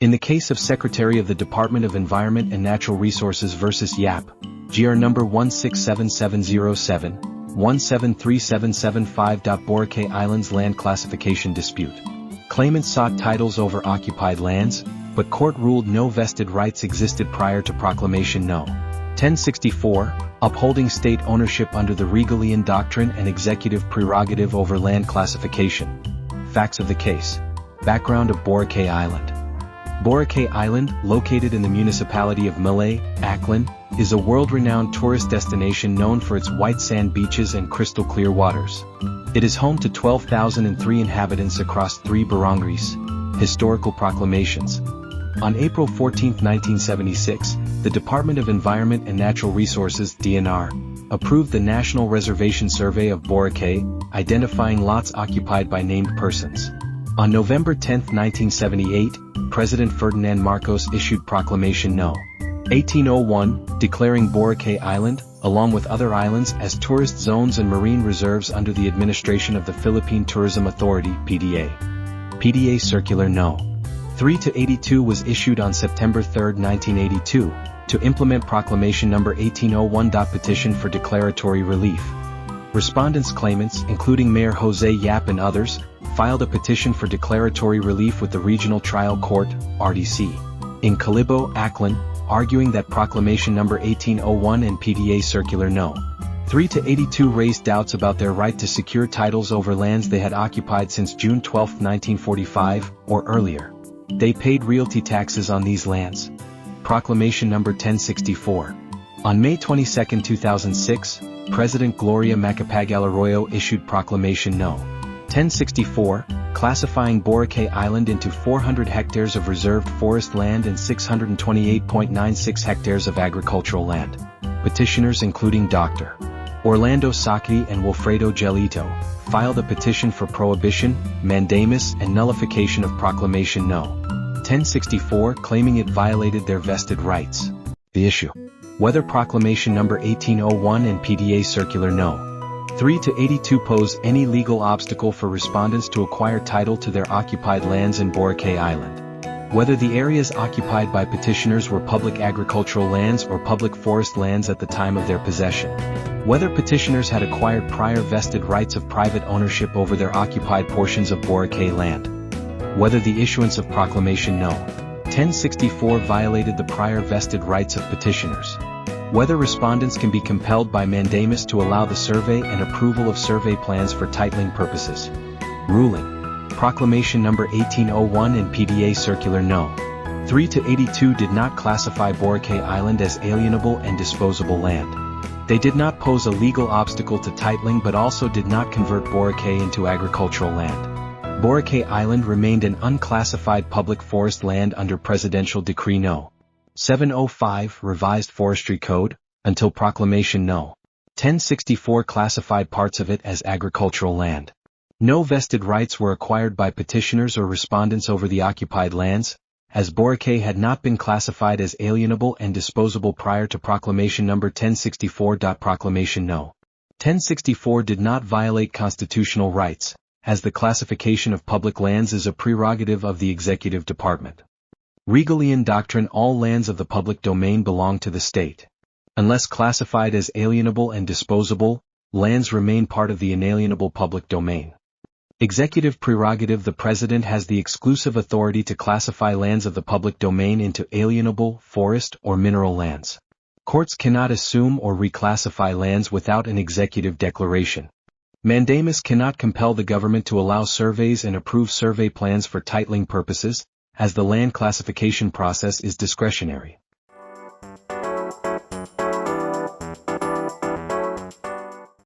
In the case of Secretary of the Department of Environment and Natural Resources vs. Yap, GR number 167707, 173775. Boracay Island's land classification dispute. Claimants sought titles over occupied lands, but court ruled no vested rights existed prior to Proclamation No. 1064, upholding state ownership under the Regalian Doctrine and executive prerogative over land classification. Facts of the case. Background of Boracay Island. Boracay Island, located in the municipality of Boracay, Aklan, is a world-renowned tourist destination known for its white sand beaches and crystal-clear waters. It is home to 12,003 inhabitants across 3 barangays. Historical proclamations. On April 14, 1976, the Department of Environment and Natural Resources (DENR) approved the National Reservation Survey of Boracay, identifying lots occupied by named persons. On November 10, 1978, President Ferdinand Marcos issued Proclamation No. 1801, declaring Boracay Island, along with other islands, as tourist zones and marine reserves under the administration of the Philippine Tourism Authority (PDA). PDA Circular No. 3-82 was issued on September 3, 1982, to implement Proclamation No. 1801. Petition for declaratory relief. Respondents claimants, including Mayor Jose Yap and others, filed a petition for declaratory relief with the Regional Trial Court, RTC, in Calibo, Aklan, arguing that Proclamation No. 1801 and PDA Circular No. 3-82 raised doubts about their right to secure titles over lands they had occupied since June 12, 1945, or earlier. They paid realty taxes on these lands. Proclamation No. 1064. On May 22, 2006, President Gloria Macapagal-Arroyo issued Proclamation No. 1064, classifying Boracay Island into 400 hectares of reserved forest land and 628.96 hectares of agricultural land. Petitioners including Dr. Orlando Saki and Wilfredo Gelito, filed a petition for prohibition, mandamus and nullification of Proclamation No. 1064, claiming it violated their vested rights. The issue: whether Proclamation No. 1801 and PDA Circular No. 3-82 pose any legal obstacle for respondents to acquire title to their occupied lands in Boracay Island. Whether the areas occupied by petitioners were public agricultural lands or public forest lands at the time of their possession. Whether petitioners had acquired prior vested rights of private ownership over their occupied portions of Boracay land. Whether the issuance of Proclamation No. 1064 violated the prior vested rights of petitioners. Whether respondents can be compelled by mandamus to allow the survey and approval of survey plans for titling purposes. Ruling. Proclamation No. 1801 and PDA Circular No. 3-82 did not classify Boracay Island as alienable and disposable land. They did not pose a legal obstacle to titling but also did not convert Boracay into agricultural land. Boracay Island remained an unclassified public forest land under Presidential Decree No. 705 Revised Forestry Code, until Proclamation No. 1064 classified parts of it as agricultural land. No vested rights were acquired by petitioners or respondents over the occupied lands, as Boracay had not been classified as alienable and disposable prior to Proclamation No. 1064. Proclamation No. 1064 did not violate constitutional rights, as the classification of public lands is a prerogative of the Executive Department. Regalian Doctrine: all lands of the public domain belong to the state. Unless classified as alienable and disposable, lands remain part of the inalienable public domain. Executive Prerogative: the President has the exclusive authority to classify lands of the public domain into alienable, forest, or mineral lands. Courts cannot assume or reclassify lands without an executive declaration. Mandamus cannot compel the government to allow surveys and approve survey plans for titling purposes, as the land classification process is discretionary.